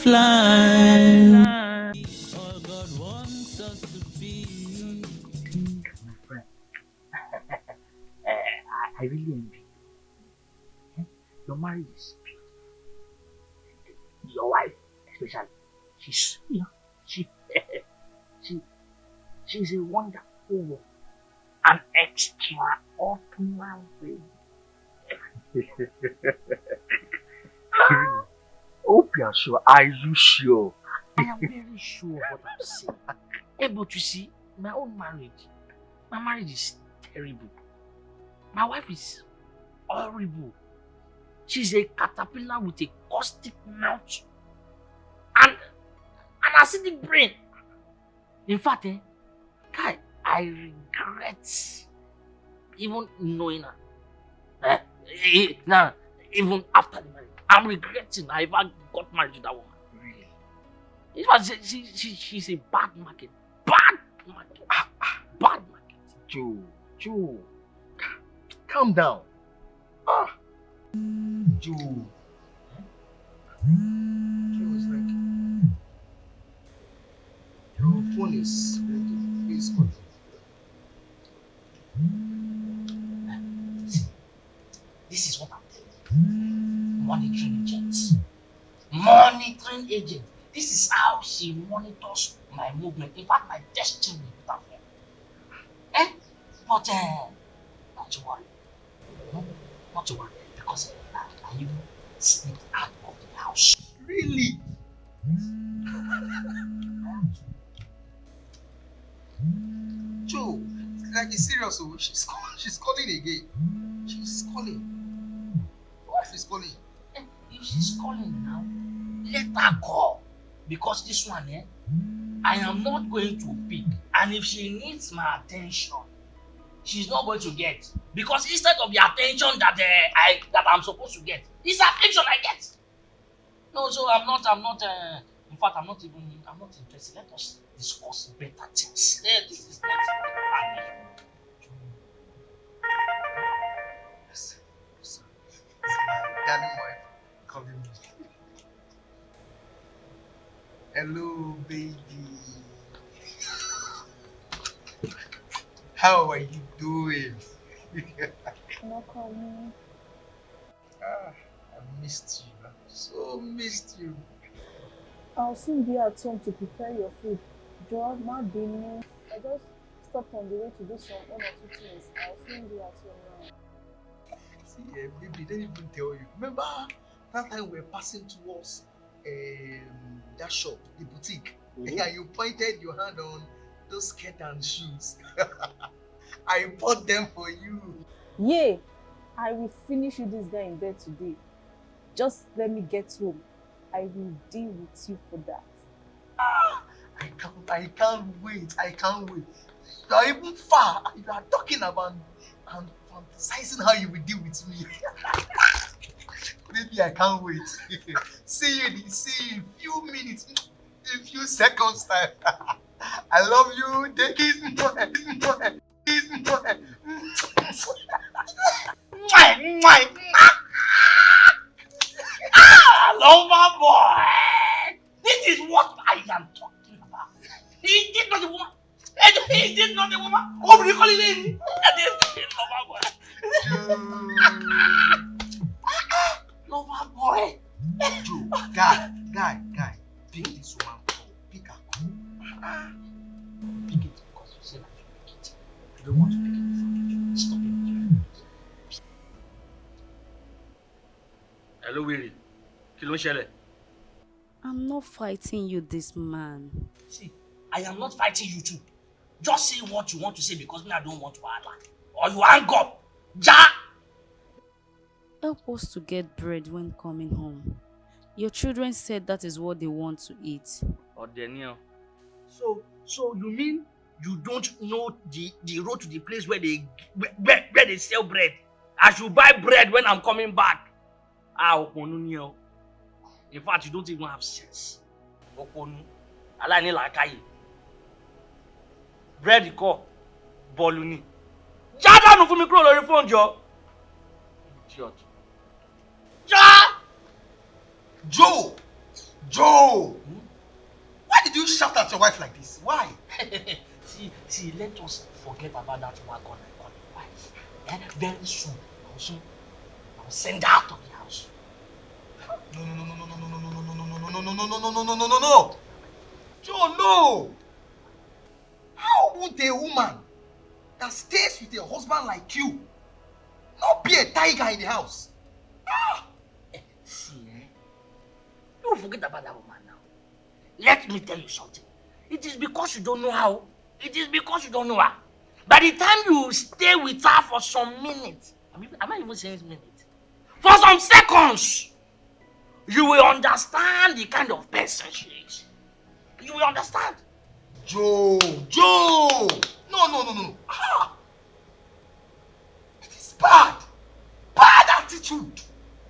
lifeline. All God wants us to be. My friend, I really envy you. Your marriage is beautiful. Your wife, especially, she's she she's a wonderful woman, an extraordinary. Hope you're sure. Are you sure? I am very sure of what I'm saying. But you see, my own marriage, my marriage is terrible. My wife is horrible. She's a caterpillar with a caustic mouth and an acidic brain. In fact, guy, I regret even knowing her. Now, even after the marriage, I'm regretting I ever got married to that woman. Really? It was she's a bad market. Bad market. Bad market. Joe, calm down. Joe. Joe is like, your phone is ringing. Please call. This is what I'm telling you. Monitoring agent. Monitoring agent. This is how she monitors my movement. In fact, my destiny with her phone. But not to worry. No, not to worry. Because I even sneaked out of the house. Really? Joe, like it's serious. Oh, she's calling again. She's calling. What is calling? If she's calling now, let her call. Because this one, I am not going to pick. And if she needs my attention, she's not going to get. Because instead of the attention that I'm supposed to get, it's attention I get. No, so I'm not, in fact, I'm not interested. Let us discuss better things. This is not Listen. My darling wife calling me. Hello, baby. How are you doing? No calling. I missed you. I so missed you. I'll soon be at home to prepare your food. Joe, not dinner. I just stopped on the way to do some 1 or 2 things. I'll soon be at home now. See, baby, didn't even tell you. Remember that time we were passing towards that shop, the boutique? Mm-hmm. Yeah, you pointed your hand on those skirts and shoes. I bought them for you. Yeah, I will finish you this guy in bed today. Just let me get home. I will deal with you for that. I can't wait. You are even far. You are talking about and fantasizing how you will deal with me. Baby, I can't wait. See you in few minutes, in few seconds time. I love you. Take it. Lover boy! This is what I am talking about. He did not the woman. He did not the woman. Oh, you call it in? Lover boy. Lover boy. Joe, guy. Pick this woman. Pick her. Pick it because you said I should pick it. You don't want to pick it before. Stop it. Hello, Willie. I'm not fighting you, this man. See, I am not fighting you too. Just say what you want to say because me, I don't want to wahala. Or you hang up. Ja! Help us to get bread when coming home. Your children said that is what they want to eat. Or Daniel. So you mean you don't know the road to the place where they sell bread? I should buy bread when I'm coming back. Oponunio. In fact, you don't even have sense. Oponu. Alani lakaye. Bread ko. Boluni. Jada nu fún mi kúrò lórí phone jo. Idiot. Ja! Joe! Joe! Why did you shout at your wife like this? Why? see, let us forget about that wagon I call your wife. Very soon, I'll send her out of the house. No. Joe, no! How would a woman that stays with a husband like you not be a tiger in the house? See, don't forget about that woman now. Let me tell you something. It is because you don't know how. It is because you don't know her. By the time you stay with her for some minutes, am I even saying minutes? For some seconds, you will understand the kind of person she is. You will understand. Joe! No. It is bad. Bad attitude.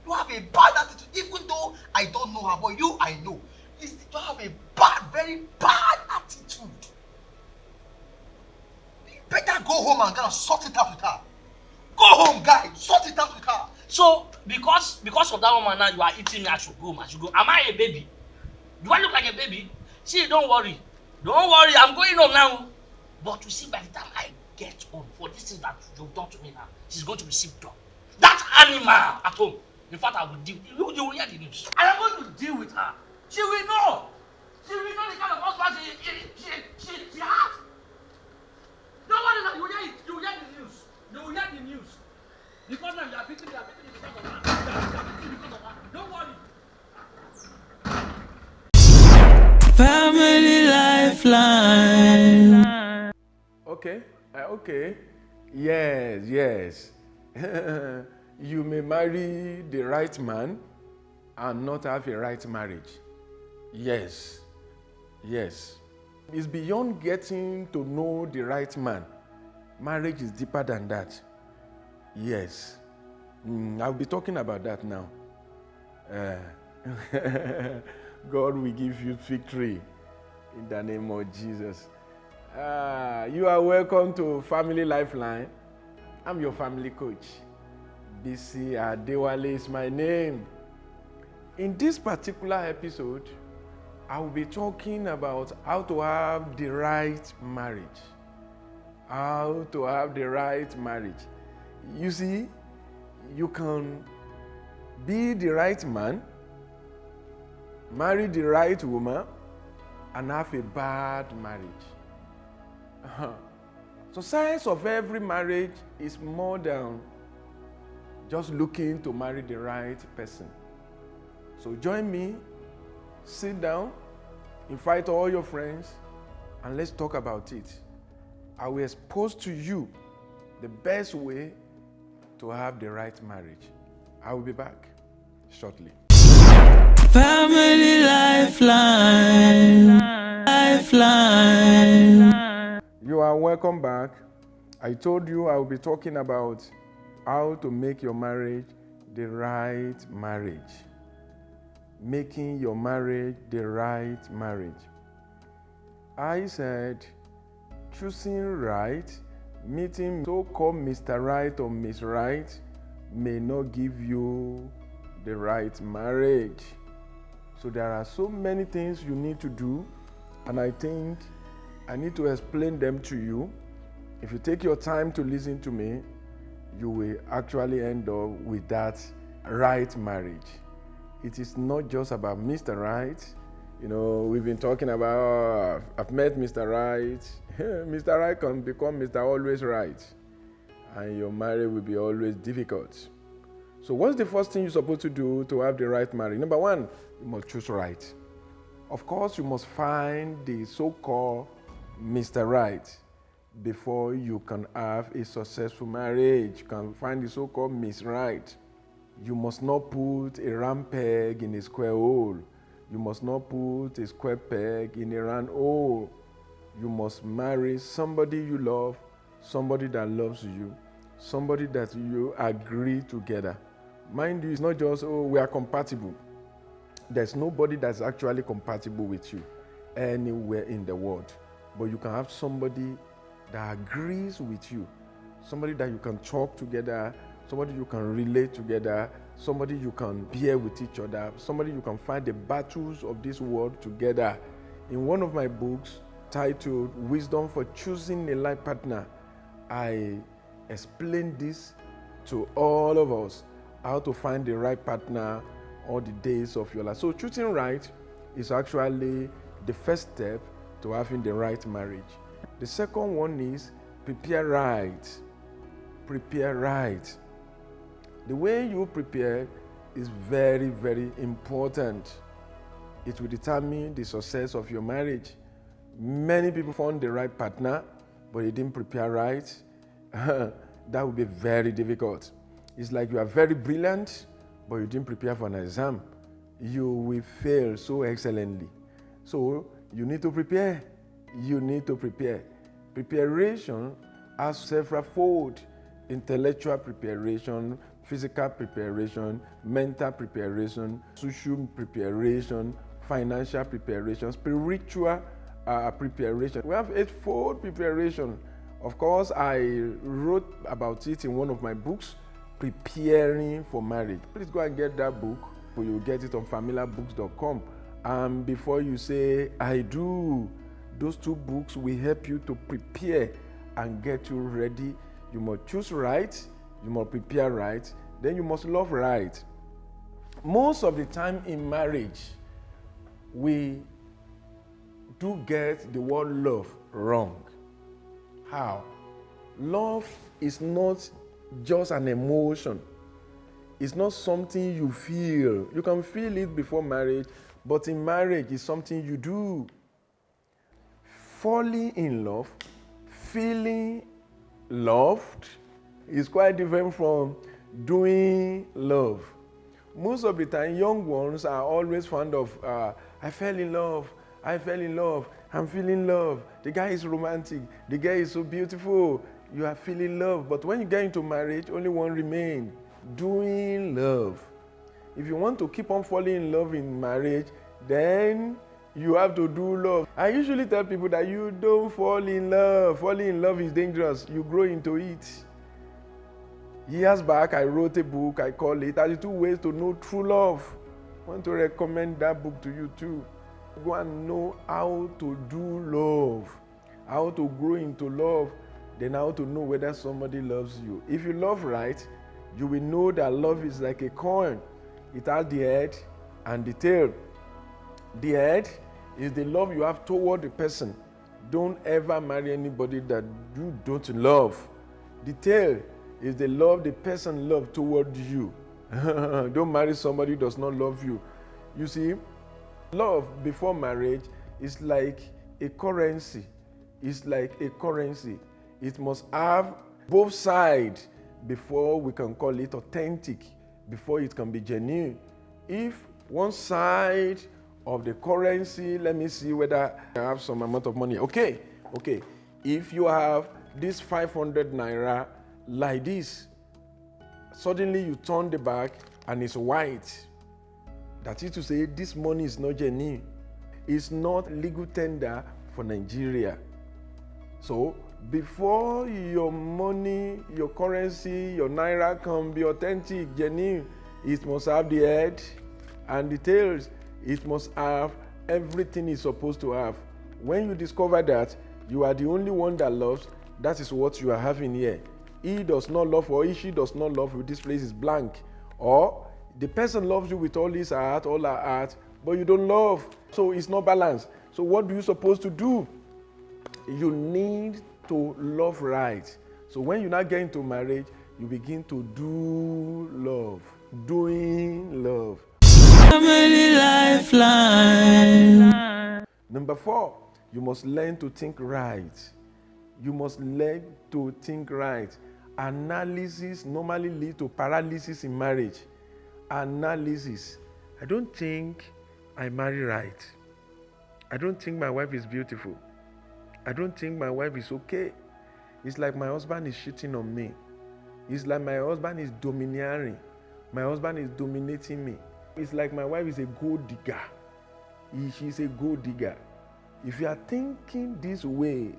You have a bad attitude, even though I don't know her, but you, I know. You have a bad, very bad attitude. You better go home and sort it out with her. Go home, guy. Sort it out with her. So, because of that woman now, you are eating me as you go. Am I a baby? Do I look like a baby? See, don't worry. I'm going home now. But you see, by the time I get home, for this thing that you've done to me now, she's going to receive blood. That animal at home. In fact, I will deal. You will hear the news. I am going to deal with her. She will know. She will know the kind of husband she has. Don't worry now. You will hear it. You will hear the news. Because now you are beating because of her. You are beating because of her. Don't worry. Family Lifeline. Okay. Yes. You may marry the right man and not have a right marriage. Yes. It's beyond getting to know the right man. Marriage is deeper than that. Yes. I'll be talking about that now. God will give you victory in the name of Jesus. You are welcome to Family Lifeline. I'm your family coach. Bisi Adewale is my name. In this particular episode, I will be talking about how to have the right marriage. How to have the right marriage. You see, you can be the right man, marry the right woman, and have a bad marriage. So science of every marriage is more than just looking to marry the right person. So join me, sit down, invite all your friends, and let's talk about it. I will expose to you the best way to have the right marriage. I will be back shortly. Family Lifeline. You are welcome back. I told you I will be talking about how to make your marriage the right marriage. Making your marriage the right marriage. I said choosing right, meeting so-called Mr. Right or Miss Right may not give you the right marriage. So there are so many things you need to do, and I think I need to explain them to you. If you take your time to listen to me, you will actually end up with that right marriage. It is not just about Mr. Right. You know, we've been talking about, I've met Mr. Right. Mr. Right can become Mr. Always Right. And your marriage will be always difficult. So what's the first thing you're supposed to do to have the right marriage? Number one, you must choose right. Of course, you must find the so-called Mr. Right before you can have a successful marriage. You can find the so-called Miss Right. You must not put a round peg in a square hole. You must not put a square peg in a round hole. You must marry somebody you love, somebody that loves you, somebody that you agree together. Mind you, it's not just, we are compatible. There's nobody that's actually compatible with you anywhere in the world. But you can have somebody that agrees with you, somebody that you can talk together, somebody you can relate together, somebody you can bear with each other, somebody you can fight the battles of this world together. In one of my books titled Wisdom for Choosing a Life Partner, I explain this to all of us, how to find the right partner all the days of your life. So choosing right is actually the first step to having the right marriage. The second one is prepare right. Prepare right. The way you prepare is very, very important. It will determine the success of your marriage. Many people found the right partner, but they didn't prepare right. That would be very difficult. It's like you are very brilliant, but you didn't prepare for an exam. You will fail so excellently. So you need to prepare. You need to prepare. Preparation has several fold: intellectual preparation, physical preparation, mental preparation, social preparation, financial preparation, spiritual preparation. We have eightfold preparation. Of course, I wrote about it in one of my books, Preparing for Marriage. Please go and get that book. You'll get it on familiarbooks.com. And before you say, I do, those two books will help you to prepare and get you ready. You must choose right, you must prepare right, then you must love right. Most of the time in marriage, we do get the word love wrong. How? Love is not just an emotion. It's not something you feel. You can feel it before marriage, but in marriage, it's something you do. Falling in love, feeling loved is quite different from doing love. Most of the time, young ones are always fond of, I fell in love, I'm feeling love. The guy is romantic, the guy is so beautiful, you are feeling love. But when you get into marriage, only one remains, doing love. If you want to keep on falling in love in marriage, then you have to do love. I usually tell people that you don't fall in love. Falling in love is dangerous. You grow into it. Years back, I wrote a book. I call it 32 Ways to Know True Love. I want to recommend that book to you too. Go and know how to do love, how to grow into love, then how to know whether somebody loves you. If you love right, you will know that love is like a coin. It has the head and the tail. The head is the love you have toward the person. Don't ever marry anybody that you don't love. The tail is the love the person loves toward you. Don't marry somebody who does not love you. You see, love before marriage is like a currency. It's like a currency. It must have both sides before we can call it authentic, before it can be genuine. If one side of the currency, let me see whether I have some amount of money. Okay. If you have this 500 naira like this, suddenly you turn the back and it's white. That is to say, this money is not genuine. It's not legal tender for Nigeria. So before your money, your currency, your naira can be authentic, genuine, it must have the head and the tails. It must have everything it's supposed to have. When you discover that you are the only one that loves, that is what you are having here. He does not love or she does not love you, this place is blank. Or the person loves you with all his heart, all her heart, but you don't love. So it's not balanced. So what are you supposed to do? You need to love right. So when you now get into marriage, you begin to do love. Doing love. Family lifeline. Number 4, you must learn to think right. You must learn to think right. Analysis normally leads to paralysis in marriage. Analysis. I don't think I marry right. I don't think my wife is beautiful. I don't think my wife is okay. It's like my husband is cheating on me. It's like my husband is domineering. My husband is dominating me. It's like my wife is a gold digger. She's a gold digger. If you are thinking this way,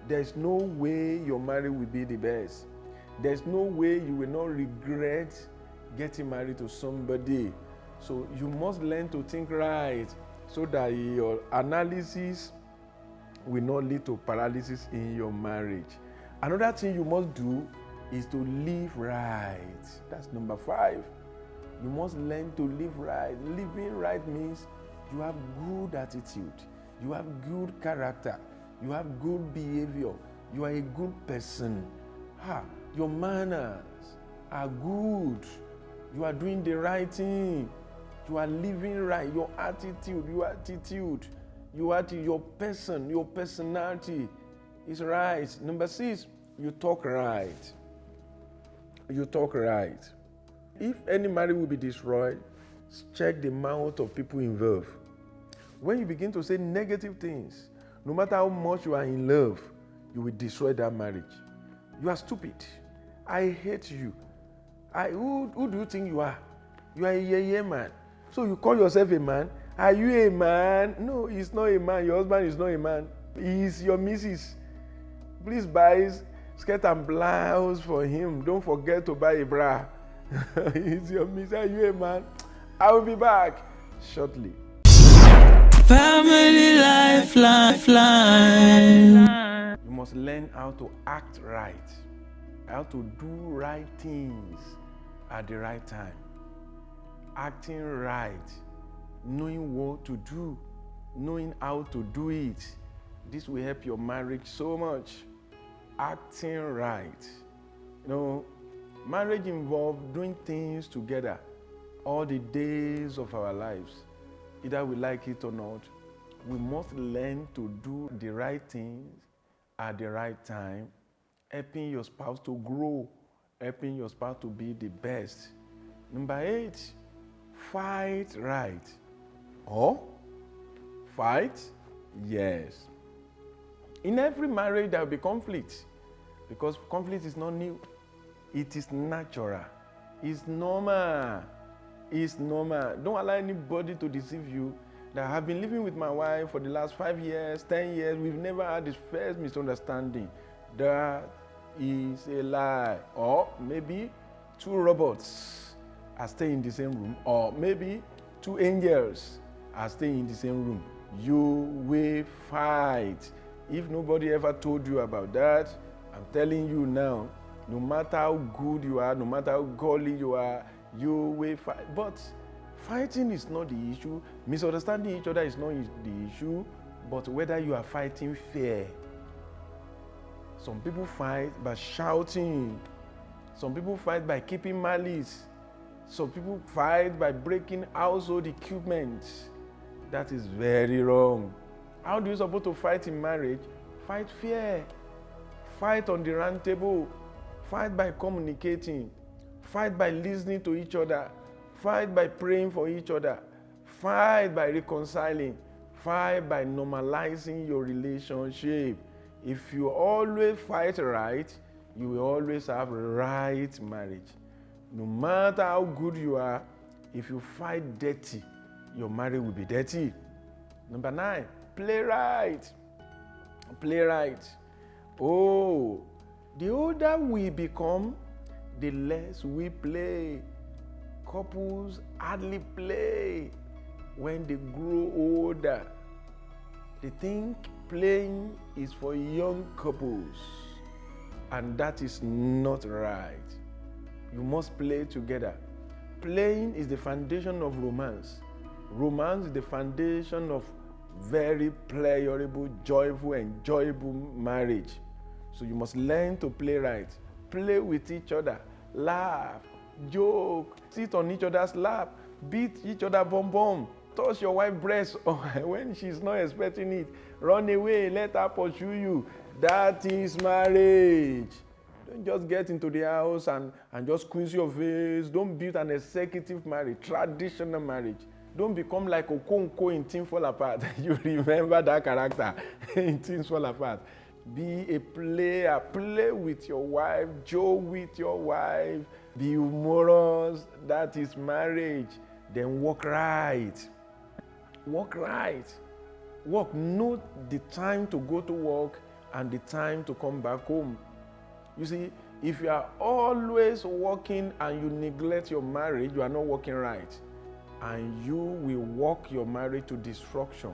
there's no way your marriage will be the best. There's no way you will not regret getting married to somebody. So you must learn to think right so that your analysis will not lead to paralysis in your marriage. Another thing you must do is to live right. That's number 5. You must learn to live right. Living right means you have good attitude, you have good character, you have good behavior, you are a good person. Your manners are good. You are doing the right thing. You are living right. Your attitude, your person, your personality is right. Number 6, you talk right. You talk right. If any marriage will be destroyed, check the mouth of people involved. When you begin to say negative things, no matter how much you are in love, you will destroy that marriage. You are stupid. I hate you. Who do you think you are? You are a yeye man. So you call yourself a man? Are you a man? No, he's not a man. Your husband is not a man. He is your missus. Please buy skirt and blouse for him. Don't forget to buy a bra. He's your missus. Are you a man? I will be back shortly. Family lifeline. You must learn how to act right, how to do right things at the right time. Acting right, knowing what to do, knowing how to do it. This will help your marriage so much. Acting right. Marriage involves doing things together all the days of our lives. Either we like it or not, we must learn to do the right things at the right time, helping your spouse to grow, helping your spouse to be the best. Number 8, fight right. Fight? Yes. In every marriage there will be conflict, because conflict is not new. It is natural. It's normal. It's normal. Don't allow anybody to deceive you that I have been living with my wife for the last 5 years, 10 years. We've never had this first misunderstanding. That is a lie. Or maybe 2 robots are staying in the same room. Or maybe 2 angels are staying in the same room. You will fight. If nobody ever told you about that, I'm telling you now, no matter how good you are, no matter how godly you are, you will fight. But fighting is not the issue. Misunderstanding each other is not the issue, but whether you are fighting fair. Some people fight by shouting. Some people fight by keeping malice. Some people fight by breaking household equipment. That is very wrong. How do you supposed to fight in marriage? Fight fair. Fight on the round table. Fight by communicating. Fight by listening to each other. Fight by praying for each other. Fight by reconciling. Fight by normalizing your relationship. If you always fight right, you will always have right marriage. No matter how good you are, if you fight dirty, your marriage will be dirty. Number 9, play right. Play right. Oh, the older we become, the less we play. Couples hardly play when they grow older. They think playing is for young couples, and that is not right. You must play together. Playing is the foundation of romance. Romance is the foundation of very pleasurable, joyful, enjoyable marriage. So you must learn to play right. Play with each other, laugh, joke, sit on each other's lap, beat each other bum bum, touch your wife's breast when she's not expecting it. Run away, let her pursue you. That is marriage. Don't just get into the house and just squeeze your face. Don't build an executive marriage, traditional marriage. Don't become like Okonkwo in Things Fall Apart. You remember that character in Things Fall Apart. Be a player. Play with your wife. Joke with your wife. Be humorous. That is marriage. Then walk right. Walk right. Work. Note the time to go to work and the time to come back home. You see, If you are always working and you neglect your marriage, you are not working right. And you will walk your marriage to destruction.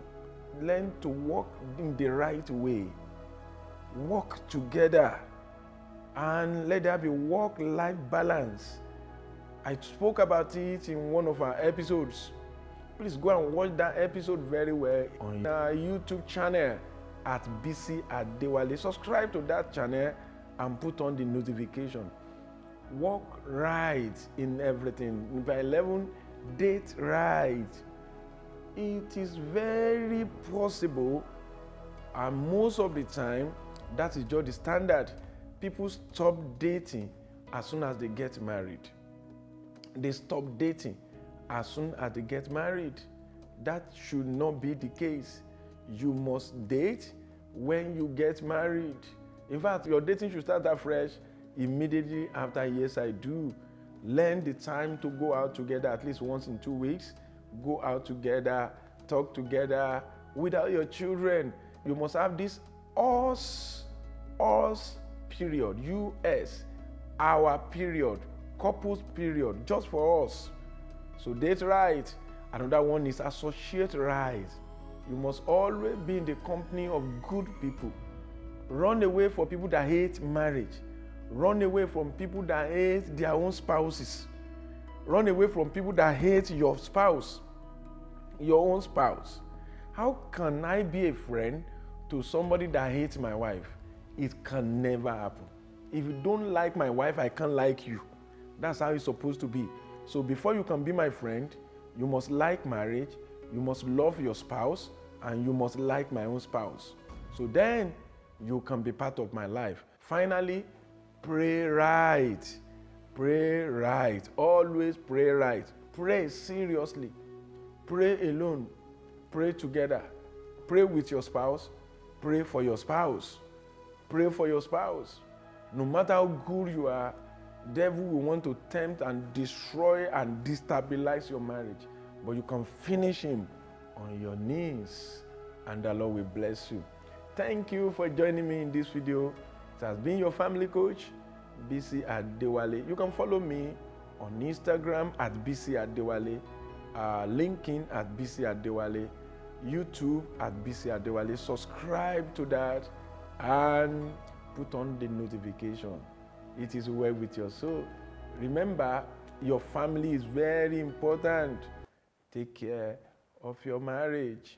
Learn to walk in the right way. Walk together. And let there be work-life balance. I spoke about it in one of our episodes. Please go and watch that episode very well on our YouTube channel at Bisi Adewale. Subscribe to that channel and put on the notification. Walk right in everything. Number 11, date right. It is very possible, and most of the time, that is just the standard. People stop dating as soon as they get married. They stop dating as soon as they get married. That should not be the case. You must date when you get married. In fact, your dating should start afresh immediately after yes I do. Learn the time to go out together at least once in 2 weeks. Go out together, talk together without your children. You must have this us period, US, our period, couples period, just for us. So date right. Another one is associate right. You must always be in the company of good people. Run away from people that hate marriage. Run away from people that hate their own spouses. Run away from people that hate your spouse, your own spouse. How can I be a friend to somebody that hates my wife? It can never happen. If you don't like my wife, I can't like you. That's how it's supposed to be. So before you can be my friend, you must like marriage, you must love your spouse, and you must like my own spouse. So then you can be part of my life. Finally, pray right. Pray right. Always pray right. Pray seriously. Pray alone. Pray together. Pray with your spouse. Pray for your spouse. Pray for your spouse. No matter how good you are, devil will want to tempt and destroy and destabilize your marriage. But you can finish him on your knees, and the Lord will bless you. Thank you for joining me in this video. It has been your family coach, Bisi Adewale. You can follow me on Instagram at Bisi Adewale, LinkedIn at Bisi Adewale, YouTube at Bisi Adewale. Subscribe to that and put on the notification. It is well with your soul. Remember, your family is very important. Take care of your marriage.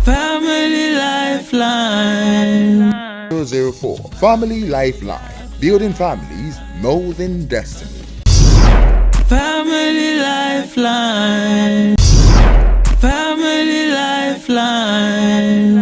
Family Lifeline. 004 Family Lifeline. Building families, molding destiny. Family Lifeline. Family Lifeline.